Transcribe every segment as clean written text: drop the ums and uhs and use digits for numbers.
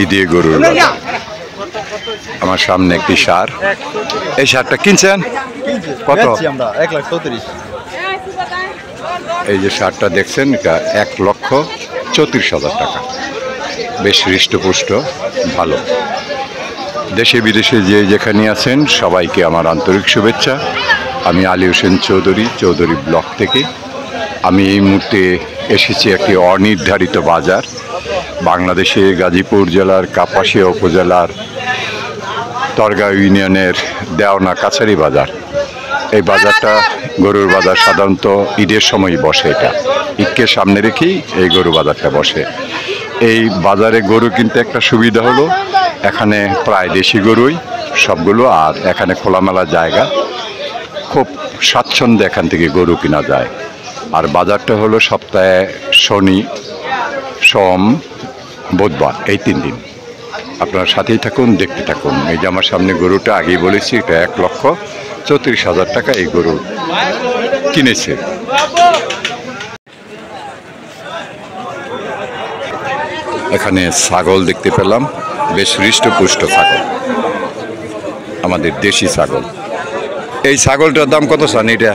ঈদে গরুর বাজার। আমার সামনে একটি সার, এই সারটা কিনছেন কত? আমরা 1,34,000। এই যে সারটা দেখছেন এটা 1,34,000 টাকা। বেশ হৃষ্টপুষ্ট, ভালো। দেশে বিদেশে যে যেখানে আছেন সবাইকে আমার আন্তরিক শুভেচ্ছা। আমি আলী হোসেন চৌধুরী, চৌধুরী ব্লক থেকে। আমি এই মুহূর্তে এসেছি একটি অনির্ধারিত বাজার, বাংলাদেশে গাজীপুর জেলার কাপাসিয়া উপজেলার তরগাঁও ইউনিয়নের দেওনা কাছারি বাজার। এই বাজারটা গরুর বাজার সাধারণত ঈদের সময় বসে। এটা ঈদকে সামনে রেখেই এই গরু বাজারটা বসে। এই বাজারে গরু কিনতে একটা সুবিধা হলো এখানে প্রায় দেশি গরুই সবগুলো, আর এখানে খোলামেলা জায়গা, খুব স্বাচ্ছন্দ্যে এখান থেকে গরু কেনা যায়। আর বাজারটা হলো সপ্তাহে শনি, সোম, বুধবার, এই 3 দিন। আপনার সাথেই থাকুন, দেখতে থাকুন। এই যে আমার সামনে গরুটা, আগেই বলেছি এটা 1,34,000 টাকা এই গরু কিনেছে। এখানে ছাগল দেখতে পেলাম, বেশ হৃষ্টপুষ্ট ছাগল, আমাদের দেশি ছাগল। এই ছাগলটার দাম কত চান? এটা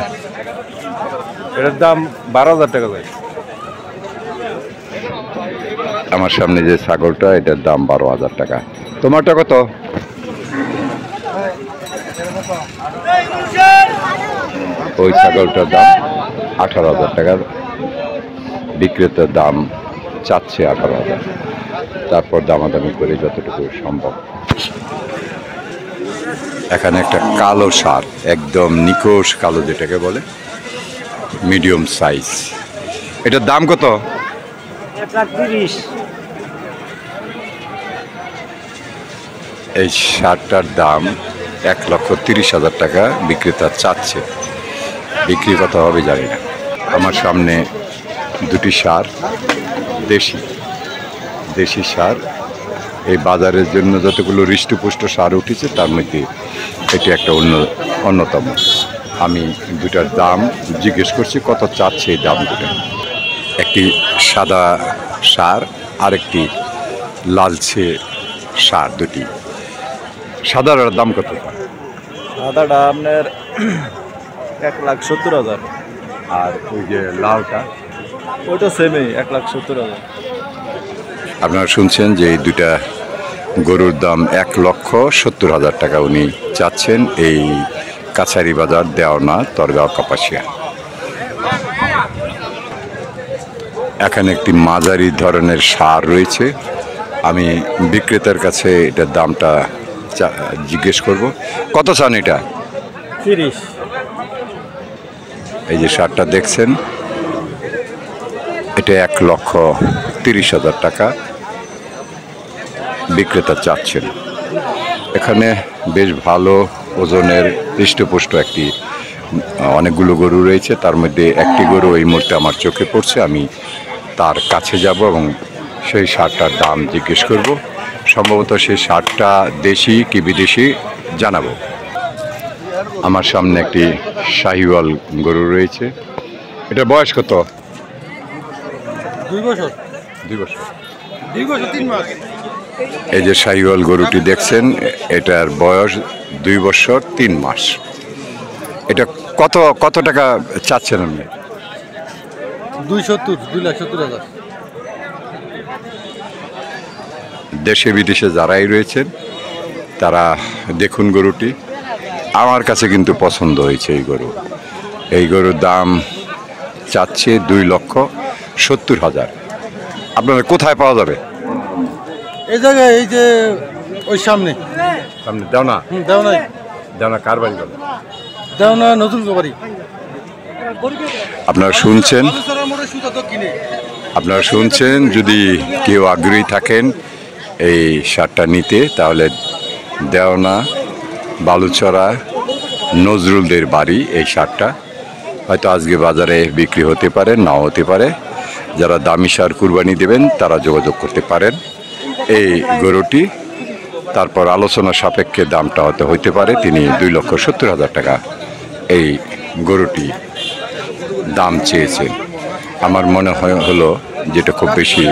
এটার দাম 12,000 টাকা ভাই। আমার সামনে যে ছাগলটা, এটার দাম 12,000 টাকা। তোমারটা কত? ওই ছাগলটার দাম 18,000 টাকা। বিক্রেতার দাম চাচ্ছে 18,000, তারপর দামাদামি করে যতটুকু সম্ভব। এখানে একটা কালো ষাঁড়, একদম নিকোষ কালো যেটাকে বলে, মিডিয়াম সাইজ। এটার দাম কত? 1,30,000। এই ষাঁড়টার দাম 1,30,000 টাকা বিক্রেতা চাচ্ছে। বিক্রি কত হবে জানি না। আমার সামনে দুটি ষাঁড়, দেশি ষাঁড়। এই বাজারের জন্য যতগুলো হৃষ্টপুষ্ট ষাঁড় উঠেছে তার মধ্যে এটি একটা অন্যতম। আমি দুটার দাম জিজ্ঞেস করছি কত চাচ্ছে এই দাম দুটো। একটি সাদা ষাঁড় আর একটি লালচে ষাঁড়, দুটি। সাদার দাম কত? সাদাটা আপনার 1,70,000। আর ওই যে লালটা? ওইটা সেমই 1,70,000। আপনারা শুনছেন যে এই দুটা গরুর দাম 1,70,000 টাকা উনি চাচ্ছেন এই কাছারি বাজার, দেওনা, তরগাঁও, কাপাসিয়া। এখানে একটি মাঝারি ধরনের ষাঁড় রয়েছে। আমি বিক্রেতার কাছে এটার দামটা জিজ্ঞেস করব। কত চান এটা? 30। এই যে ষাঁড়টা দেখছেন, এটা 1,30,000 টাকা বিক্রেতা চাচ্ছেন। এখানে বেশ ভালো ওজনের হৃষ্টপুষ্ট অনেকগুলো গরু রয়েছে। তার মধ্যে একটি গরু এই মুহূর্তে আমার চোখে পড়ছে। আমি তার কাছে যাব এবং সেই ষাঁড়টার দাম জিজ্ঞেস করব। সম্ভবত সেই ষাঁড়টা দেশি কি বিদেশি জানাবো। আমার সামনে একটি শাহিওয়াল গরু রয়েছে। এটা বয়স কত? 2 বছর। 2 বছর। 2 বছর 3 মাস। এই যে শাহিওয়াল গরুটি দেখছেন, এটার বয়স 2 বছর 3 মাস। এটা কত টাকা চাচ্ছেন আপনি? 2,70,000। দেশে বিদেশে যারাই রয়েছেন তারা দেখুন গরুটি। আমার কাছে কিন্তু পছন্দ হয়েছে এই গরু। এই গরুর দাম চাচ্ছে 2,70,000। আপনারা কোথায় পাওয়া যাবে? এই জায়গায়, এই যে ওই সামনে দেওনা। দেওনা কার বাড়ি বলে? দেওনা নতুন বাড়ি। আপনারা শুনছেন যদি কেউ আগ্রহী থাকেন এই ষাঁড়টা নিতে, তাহলে দেওনা বালুচরা নজরুলদের বাড়ি এই ষাঁড়টা হয়তো আজকে বাজারে বিক্রি হতে পারে, নাও হতে পারে। যারা দামি ষাঁড় কুরবানি দেবেন তারা যোগাযোগ করতে পারেন। এই গরুটি তারপর আলোচনা সাপেক্ষে দামটা হতে পারে। তিনি 2,70,000 টাকা এই গরুটি দাম চেয়েছেন। আমার মনে হলো যেটা খুব বেশি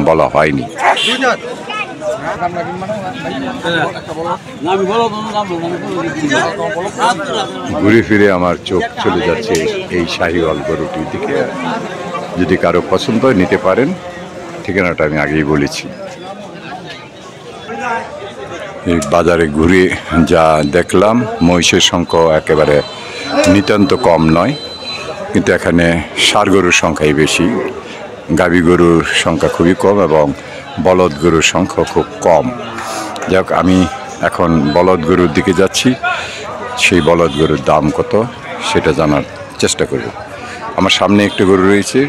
বলা হয়নি। ঘুরে ফিরে আমার চোখ চলে যাচ্ছে এই শাহিওয়াল গরুটির দিকে। যদি কারো পছন্দ হয় নিতে পারেন, ঠিকানাটা আমি আগেই বলেছি। এই বাজারে ঘুরে যা দেখলাম, মহিষের সংখ্যা একেবারে নিতান্ত কম নয়, কিন্তু এখানে ষাঁড় গরুর সংখ্যাই বেশি। গাভী গরুর সংখ্যা খুবই কম এবং বলদ গরুর সংখ্যা খুব কম। যাক, আমি এখন বলদ গরুর দিকে যাচ্ছি। সেই বলদ গরুর দাম কত সেটা জানার চেষ্টা করব। আমার সামনে একটা গরু রয়েছে,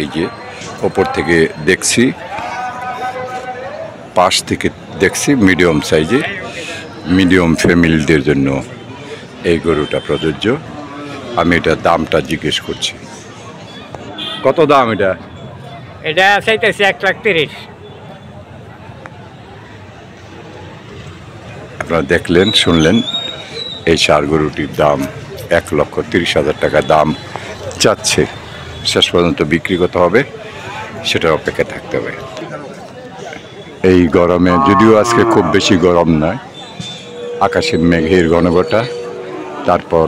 এই যে ওপর থেকে দেখছি, পাশ থেকে দেখছি মিডিয়াম সাইজে, মিডিয়াম ফ্যামিলিদের জন্য এই গরুটা প্রযোজ্য। আমি এটা দামটা জিজ্ঞেস করছি, কত দাম এটা? এটা চাইতেছি 1,30,000। আপনারা দেখলেন, শুনলেন, এই ষাঁড় গরুটির দাম 1,30,000 টাকা দাম চাচ্ছে। শেষ পর্যন্ত বিক্রি কত হবে সেটার অপেক্ষা থাকতে হবে। এই গরমে, যদিও আজকে খুব বেশি গরম নয়, আকাশে মেঘের ঘনঘটা, তারপর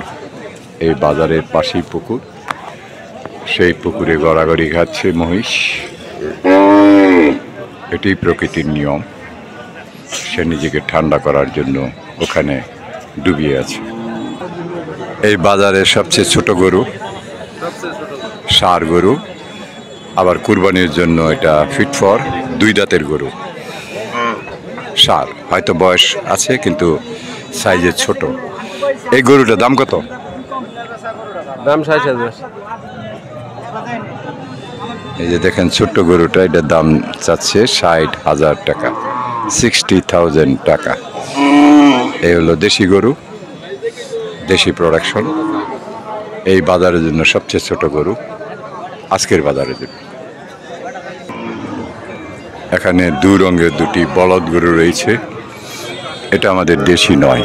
এই বাজারের পাশেই পুকুর, সেই পুকুরে গড়াগড়ি খাচ্ছে মহিষ। এটি প্রকৃতির নিয়ম। সে নিজেকে ঠান্ডা করার জন্য ওখানে ডুবিয়ে আছে। এই বাজারের সবচেয়ে ছোট গরু ষাঁড় গরু, আবার কুরবানির জন্য এটা ফিট ফর 2 দাঁতের গরু। ষাঁড় হয়তো বয়স আছে কিন্তু সাইজে ছোট। এই গরুটার দাম কত? দাম 60,000। এই যে দেখেন ছোট্ট গরুটা, এটার দাম চাচ্ছে 60,000 টাকা, 60,000 টাকা। এই হলো দেশি গরু, দেশি প্রোডাকশন। এই বাজারের জন্য সবচেয়ে ছোট গরু আজকের বাজারের জন্য। এখানে 2 রঙের 2টি বলদ গরু রয়েছে। এটা আমাদের দেশি নয়,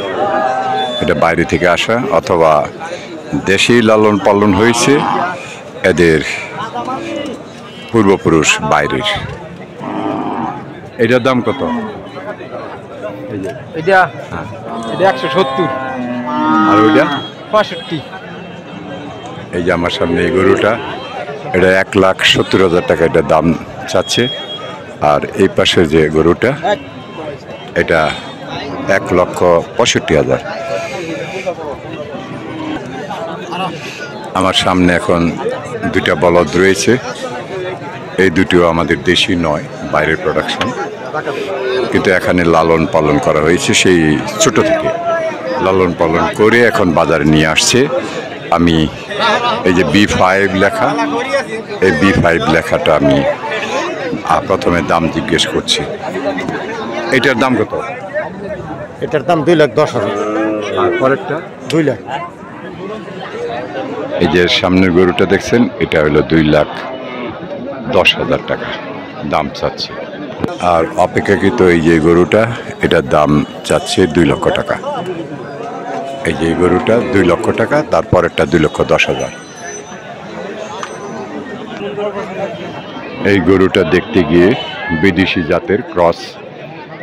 এটা বাইরে থেকে আসা, অথবা দেশি লালন পালন হয়েছে, এদের পূর্বপুরুষ বাইরের। এটার দাম কত? এটা 170। আর ওইটা? 65। এই যে আমার সামনে এই গরুটা, এটা 1,70,000 টাকা এটা দাম চাচ্ছে। আর এই পাশে যে গরুটা, এটা 1,65,000। আমার সামনে এখন 2টা বলদ রয়েছে। এই দুটিও আমাদের দেশি নয়, বাইরের প্রোডাকশন, কিন্তু এখানে লালন পালন করা হয়েছে। সেই ছোট থেকে লালন পালন করে এখন বাজারে নিয়ে আসছে। আমি এই যে B5 লেখা, এই B5 লেখাটা আমি প্রথমে দাম জিজ্ঞেস করছি। এটার দাম কত? এটার দাম 2,10,000। আর পরেরটা? 2 লাখ। এই যে সামনের গরুটা দেখছেন, এটা হলো 2,10,000 টাকা দাম চাচ্ছে। আর অপেক্ষাকৃত এই যে গরুটা, এটার দাম চাচ্ছে 2 লক্ষ টাকা। এই যে গরুটা 2 লক্ষ টাকা, তারপরেরটা 2,10,000। এই গরুটা দেখতে গিয়ে বিদেশি জাতের ক্রস,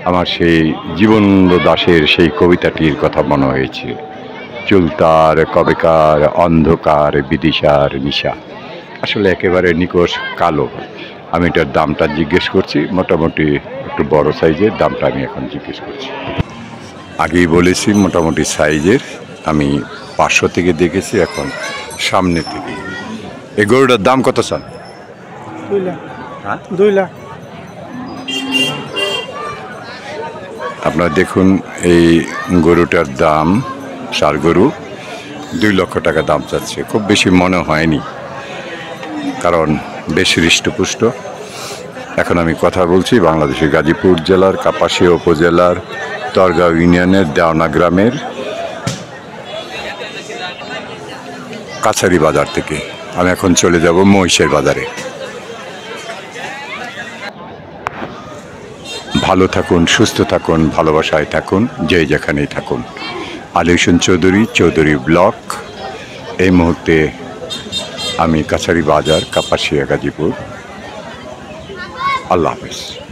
আমার সেই জীবন দাশের সেই কবিতাটির কথা মনে হয়েছে। চুলতার কবেকার অন্ধকার বিদিশার নিশা। আসলে একেবারে নিকষ কালো। আমি এটার দামটা জিজ্ঞেস করছি, মোটামুটি একটু বড় সাইজের দামটা আমি এখন জিজ্ঞেস করছি। আগেই বলেছি মোটামুটি সাইজের, আমি 500 থেকে দেখেছি, এখন সামনে থেকে। এই গরুটার দাম কত চান? 2 লাখ। হ্যাঁ, 2 লাখ। আপনারা দেখুন, এই গরুটার দাম, ষাঁড় গরু, 2 লক্ষ টাকা দাম চাচ্ছে। খুব বেশি মনে হয়নি, কারণ বেশ হৃষ্টপুষ্ট। এখন আমি কথা বলছি বাংলাদেশের গাজীপুর জেলার কাপাসিয়া উপজেলার তরগাঁও ইউনিয়নের দেওনা গ্রামের কাছারি বাজার থেকে। আমি এখন চলে যাব মহিষের বাজারে। ভালো থাকুন, সুস্থ থাকুন, ভালোবাসায় থাকুন, যে যেখানেই থাকুন। আলী হোসেন চৌধুরী, চৌধুরী ব্লক। এই মুহূর্তে আমি কাছারি বাজার, কাপাসিয়া, গাজীপুর। আল্লাহ হাফেজ।